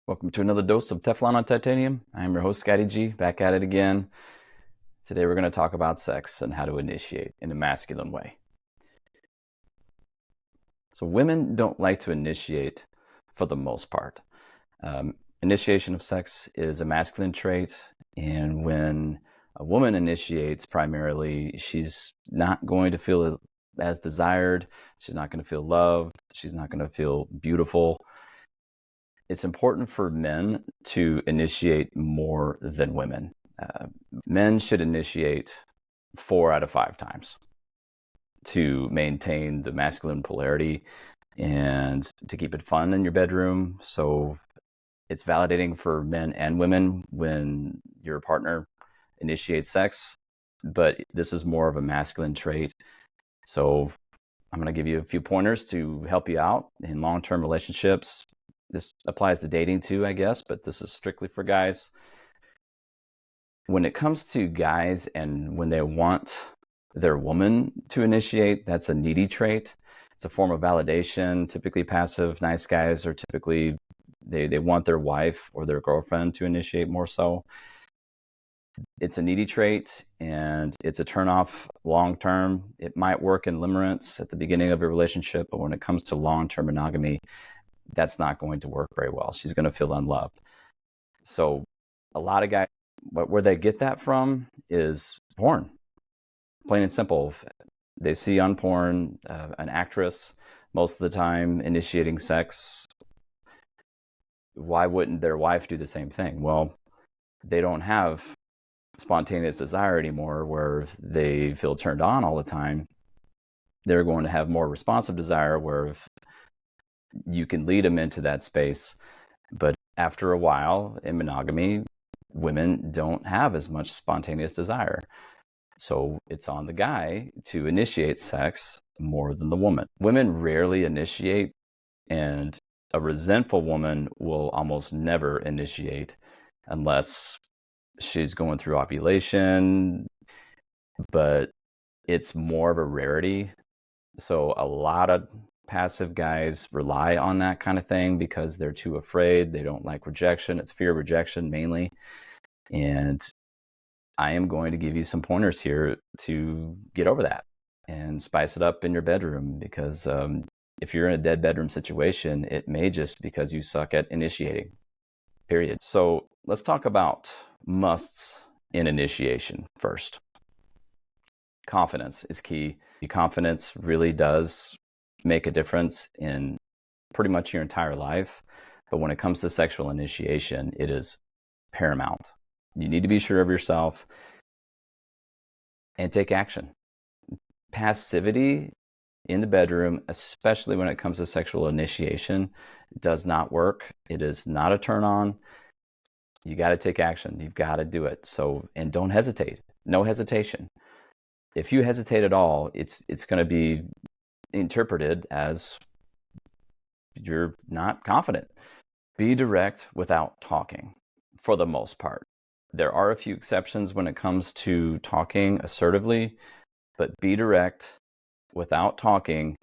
Welcome to another dose of Teflon on Titanium. I'm your host, Scotty G, back at it again. Today we're going to talk about sex and how to initiate in a masculine way. So women don't like to initiate for the most part. Initiation of sex is a masculine trait, and when a woman initiates, primarily, she's not going to feel as desired. She's not going to feel loved. She's not going to feel beautiful. It's important for men to initiate more than women. Uh, Men should initiate 4 out of 5 times to maintain the masculine polarity and to keep it fun in your bedroom. So it's validating for men and women when your partner initiates sex, but this is more of a masculine trait. So I'm going to give you a few pointers to help you out in long-term relationships. This applies to dating too, I guess, but this is strictly for guys. When it comes to guys and when they want their woman to initiate, that's a needy trait. It's a form of validation. Typically passive, nice guys are typically, they want their wife or their girlfriend to initiate more so. It's a needy trait and it's a turnoff long term. It might work in limerence at the beginning of a relationship, but when it comes to long term monogamy, that's not going to work very well. She's going to feel unloved. So a lot of guys, where they get that from is porn, plain and simple. They see on porn an actress most of the time initiating sex. Why wouldn't their wife do the same thing? Well, they don't have spontaneous desire anymore where they feel turned on all the time. They're going to have more responsive desire where you can lead them into that space. But after a while in monogamy, women don't have as much spontaneous desire. So it's on the guy to initiate sex more than the woman. Women rarely initiate, and a resentful woman will almost never initiate unless she's going through ovulation, but it's more of a rarity. So a lot of passive guys rely on that kind of thing because they're too afraid. They don't like rejection. It's fear of rejection mainly. And I am going to give you some pointers here to get over that and spice it up in your bedroom because if you're in a dead bedroom situation, it may just because you suck at initiating, period. So let's talk about musts in initiation first. Confidence is key. Confidence really does make a difference in pretty much your entire life. But when it comes to sexual initiation, it is paramount. You need to be sure of yourself and take action. Passivity in the bedroom, especially when it comes to sexual initiation, does not work. It is not a turn on. You got to take action. You've got to do it. So, and don't hesitate. No hesitation. If you hesitate at all, it's going to be interpreted as you're not confident. Be direct without talking for the most part. There are a few exceptions when it comes to talking assertively, but be direct without talking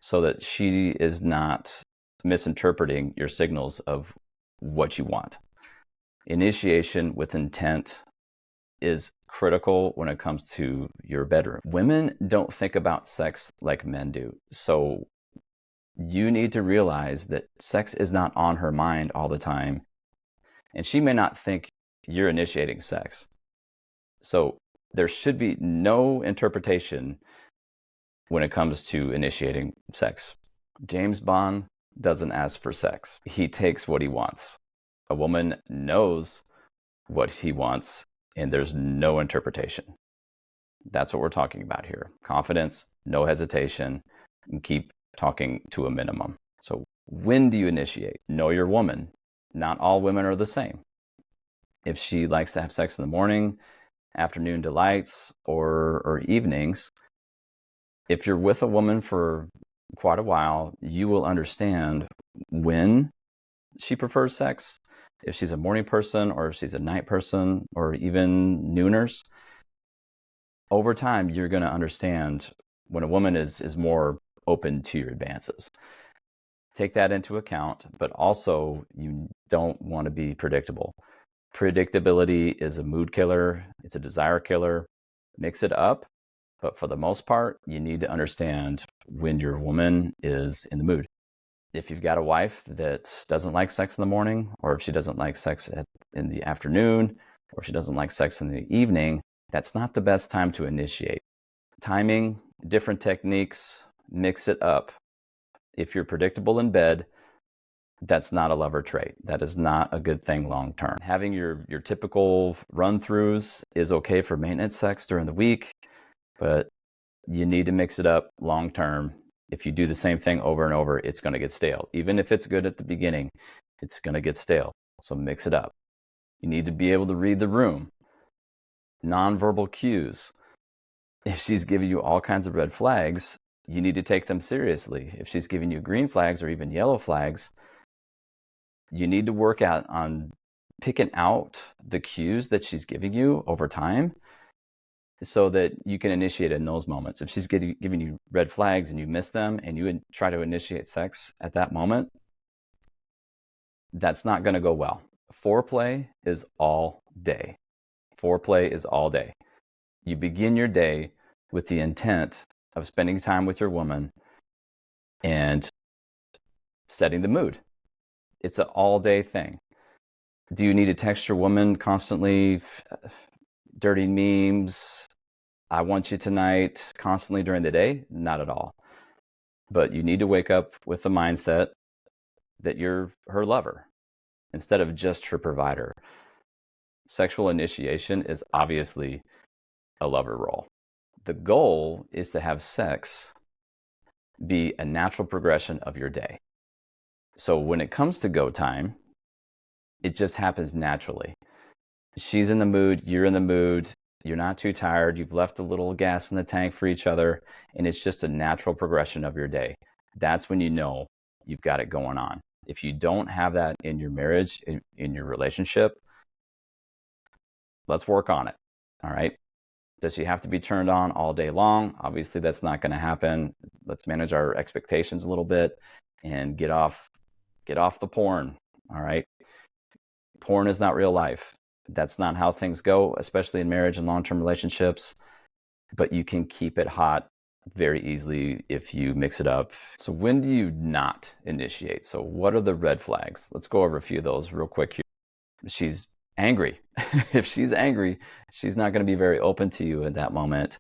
so that she is not misinterpreting your signals of what you want. Initiation with intent is critical when it comes to your bedroom. Women don't think about sex like men do. So you need to realize that sex is not on her mind all the time. And she may not think you're initiating sex. So there should be no interpretation when it comes to initiating sex. James Bond doesn't ask for sex. He takes what he wants. A woman knows what he wants, and there's no interpretation. That's what we're talking about here. Confidence, no hesitation, and keep talking to a minimum. So when do you initiate? Know your woman. Not all women are the same. If she likes to have sex in the morning, afternoon delights, or evenings, if you're with a woman for quite a while, you will understand when she prefers sex. If she's a morning person or if she's a night person or even nooners, over time, you're going to understand when a woman is more open to your advances. Take that into account, but also you don't want to be predictable. Predictability is a mood killer, it's a desire killer. Mix it up, but for the most part, you need to understand when your woman is in the mood. If you've got a wife that doesn't like sex in the morning, or if she doesn't like sex in the afternoon, or if she doesn't like sex in the evening, that's not the best time to initiate. Timing, different techniques, mix it up. If you're predictable in bed, that's not a lover trait. That is not a good thing long term. Having your typical run throughs is okay for maintenance sex during the week, but you need to mix it up long term. If you do the same thing over and over, it's going to get stale. Even if it's good at the beginning, it's going to get stale. So mix it up. You need to be able to read the room. Nonverbal cues. If she's giving you all kinds of red flags, you need to take them seriously. If she's giving you green flags or even yellow flags, you need to work out on picking out the cues that she's giving you over time so that you can initiate in those moments. If she's giving you red flags and you miss them and you try to initiate sex at that moment, that's not going to go well. Foreplay is all day. Foreplay is all day. You begin your day with the intent of spending time with your woman and setting the mood. It's an all-day thing. Do you need to text your woman constantly? Dirty memes, I want you tonight, constantly during the day? Not at all. But you need to wake up with the mindset that you're her lover instead of just her provider. Sexual initiation is obviously a lover role. The goal is to have sex be a natural progression of your day. So when it comes to go time, it just happens naturally. She's in the mood, you're in the mood, you're not too tired, you've left a little gas in the tank for each other, and it's just a natural progression of your day. That's when you know you've got it going on. If you don't have that in your marriage, in your relationship, let's work on it. All right. Does she have to be turned on all day long? Obviously, that's not going to happen. Let's manage our expectations a little bit and get off the porn. All right. Porn is not real life. That's not how things go, especially in marriage and long-term relationships. But you can keep it hot very easily if you mix it up. So when do you not initiate? So what are the red flags? Let's go over a few of those real quick here. She's angry. If she's angry, she's not going to be very open to you in that moment.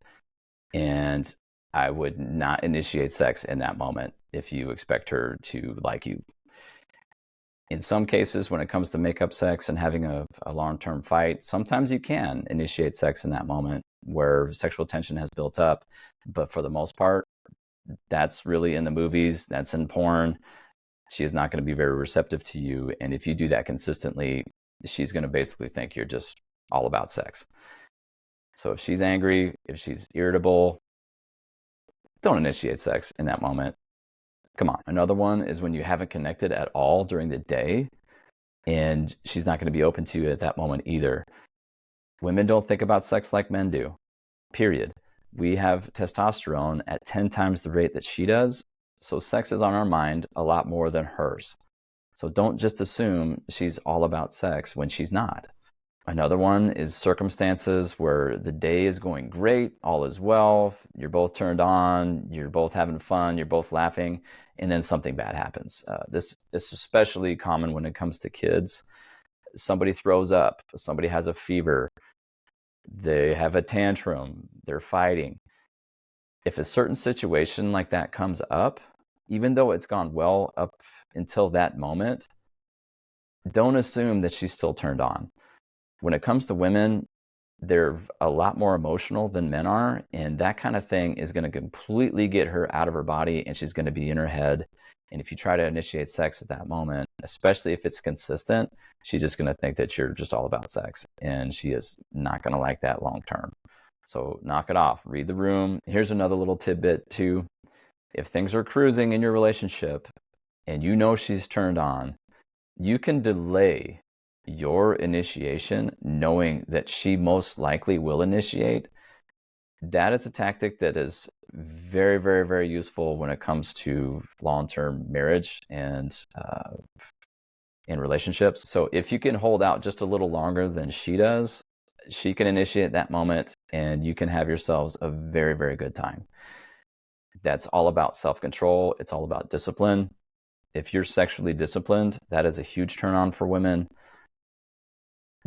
And I would not initiate sex in that moment if you expect her to like you. In some cases, when it comes to makeup sex and having a long-term fight, sometimes you can initiate sex in that moment where sexual tension has built up. But for the most part, that's really in the movies, that's in porn. She is not going to be very receptive to you. And if you do that consistently, she's going to basically think you're just all about sex. So if she's angry, if she's irritable, don't initiate sex in that moment. Come on. Another one is when you haven't connected at all during the day and she's not going to be open to you at that moment either. Women don't think about sex like men do, period. We have testosterone at 10 times the rate that she does. So sex is on our mind a lot more than hers. So don't just assume she's all about sex when she's not. Another one is circumstances where the day is going great, all is well, you're both turned on, you're both having fun, you're both laughing, and then something bad happens. This is especially common when it comes to kids. Somebody throws up, somebody has a fever, they have a tantrum, they're fighting. If a certain situation like that comes up, even though it's gone well up until that moment, don't assume that she's still turned on. When it comes to women, they're a lot more emotional than men are, and that kind of thing is going to completely get her out of her body, and she's going to be in her head. And if you try to initiate sex at that moment, especially if it's consistent, she's just going to think that you're just all about sex, and she is not going to like that long term. So knock it off. Read the room. Here's another little tidbit too. If things are cruising in your relationship and you know she's turned on, you can delay your initiation knowing that she most likely will initiate That is a tactic that is very, very, very useful when it comes to long-term marriage and in relationships. So if you can hold out just a little longer than she does, she can initiate that moment and you can have yourselves a very, very good time. That's all about self-control. It's all about discipline. If you're sexually disciplined, that is a huge turn on for women.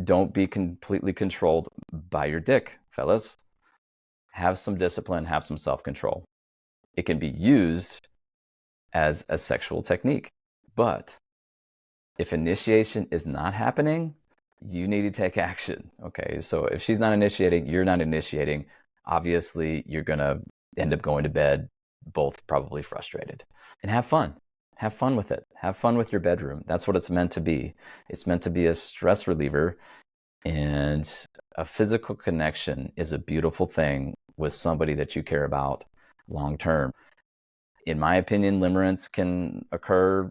Don't be completely controlled by your dick, fellas. Have some discipline, have some self-control. It can be used as a sexual technique. But if initiation is not happening, you need to take action. Okay. So if she's not initiating, you're not initiating, obviously you're going to end up going to bed both probably frustrated. And have fun. Have fun with it. Have fun with your bedroom. That's what it's meant to be. It's meant to be a stress reliever. And a physical connection is a beautiful thing with somebody that you care about long term. In my opinion, limerence can occur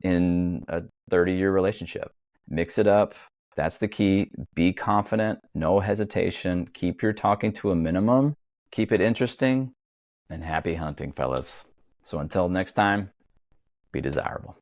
in a 30-year relationship. Mix it up. That's the key. Be confident, no hesitation. Keep your talking to a minimum. Keep it interesting, and happy hunting, fellas. So until next time, be desirable.